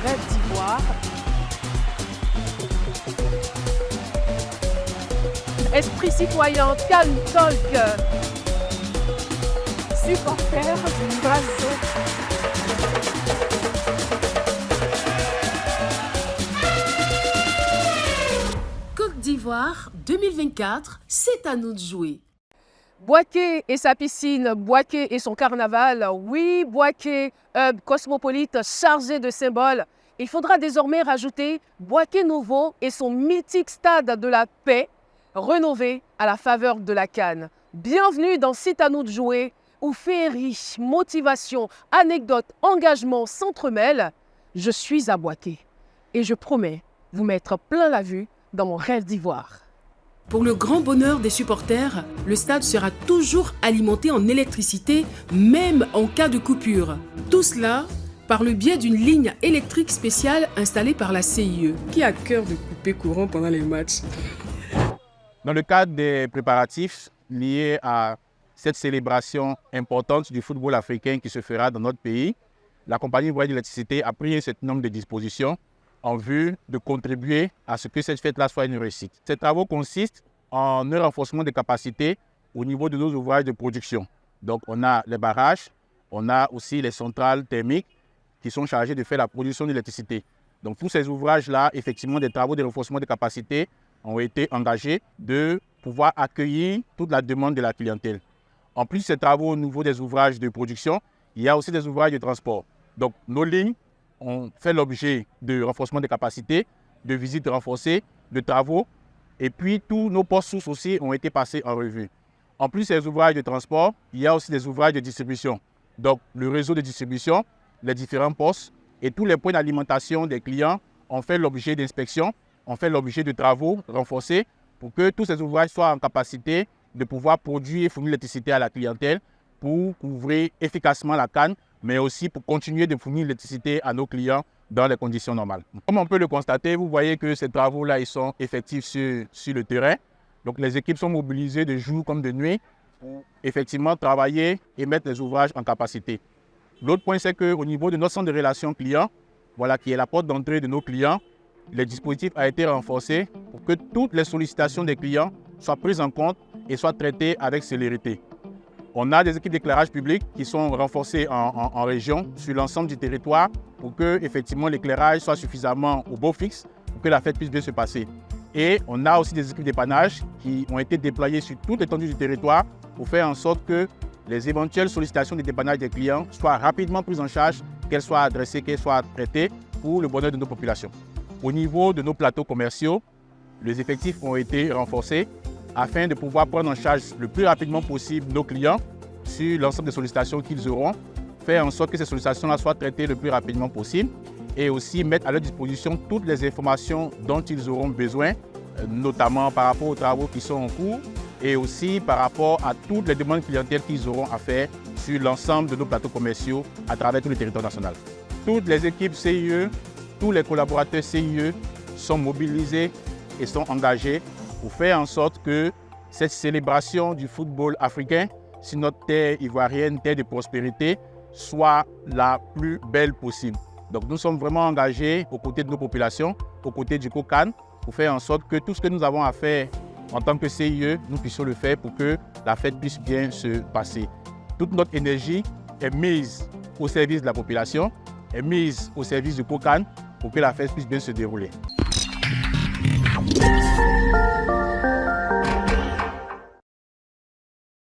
rêve d'ivoire. Esprit citoyen, calme, talk. Supporters du Brazo. Côte d'Ivoire 2024, c'est à nous de jouer. Bouaké et sa piscine, Bouaké et son carnaval. Oui, Bouaké, cosmopolite chargé de symboles. Il faudra désormais rajouter Bouaké Nouveau et son mythique stade de la paix, rénové à la faveur de la CAN. Bienvenue dans C'est à nous de jouer, où féerie, motivation, anecdotes, engagement s'entremêlent. Je suis à Bouaké et je promets vous mettre plein la vue dans mon rêve d'ivoire. Pour le grand bonheur des supporters, le stade sera toujours alimenté en électricité, même en cas de coupure. Tout cela par le biais d'une ligne électrique spéciale installée par la CIE, qui a cœur de couper courant pendant les matchs. Dans le cadre des préparatifs liés à cette célébration importante du football africain qui se fera dans notre pays, la compagnie ivoirienne d'électricité a pris un certain nombre de dispositions en vue de contribuer à ce que cette fête-là soit une réussite. Ces travaux consistent en un renforcement des capacités au niveau de nos ouvrages de production. Donc on a les barrages, on a aussi les centrales thermiques qui sont chargées de faire la production d'électricité. Donc tous ces ouvrages-là, effectivement, des travaux de renforcement des capacités ont été engagés de pouvoir accueillir toute la demande de la clientèle. En plus de ces travaux au niveau des ouvrages de production, il y a aussi des ouvrages de transport. Donc nos lignes ont fait l'objet de renforcement des capacités, de visites renforcées, de travaux, et puis tous nos postes sources aussi ont été passés en revue. En plus des ouvrages de transport, il y a aussi des ouvrages de distribution. Donc le réseau de distribution, les différents postes et tous les points d'alimentation des clients ont fait l'objet d'inspections, ont fait l'objet de travaux renforcés pour que tous ces ouvrages soient en capacité de pouvoir produire et fournir l'électricité à la clientèle pour couvrir efficacement la CAN, mais aussi pour continuer de fournir l'électricité à nos clients dans les conditions normales. Comme on peut le constater, vous voyez que ces travaux-là, ils sont effectifs sur le terrain. Donc les équipes sont mobilisées de jour comme de nuit pour effectivement travailler et mettre les ouvrages en capacité. L'autre point, c'est qu'au niveau de notre centre de relations clients, voilà, qui est la porte d'entrée de nos clients, le dispositif a été renforcé pour que toutes les sollicitations des clients soient prises en compte et soient traitées avec célérité. On a des équipes d'éclairage public qui sont renforcées en région sur l'ensemble du territoire pour que effectivement l'éclairage soit suffisamment au beau fixe pour que la fête puisse bien se passer. Et on a aussi des équipes d'épanage qui ont été déployées sur toute l'étendue du territoire pour faire en sorte que les éventuelles sollicitations de dépannage des clients soient rapidement prises en charge, qu'elles soient adressées, qu'elles soient traitées pour le bonheur de nos populations. Au niveau de nos plateaux commerciaux, les effectifs ont été renforcés afin de pouvoir prendre en charge le plus rapidement possible nos clients sur l'ensemble des sollicitations qu'ils auront, faire en sorte que ces sollicitations-là soient traitées le plus rapidement possible et aussi mettre à leur disposition toutes les informations dont ils auront besoin, notamment par rapport aux travaux qui sont en cours et aussi par rapport à toutes les demandes clientèles qu'ils auront à faire sur l'ensemble de nos plateaux commerciaux à travers tout le territoire national. Toutes les équipes CIE, tous les collaborateurs CIE sont mobilisés et sont engagés pour faire en sorte que cette célébration du football africain sur notre terre ivoirienne, terre de prospérité, soit la plus belle possible. Donc nous sommes vraiment engagés aux côtés de nos populations, aux côtés du COCAN, pour faire en sorte que tout ce que nous avons à faire en tant que CIE, nous puissions le faire pour que la fête puisse bien se passer. Toute notre énergie est mise au service de la population, est mise au service du COCAN pour que la fête puisse bien se dérouler.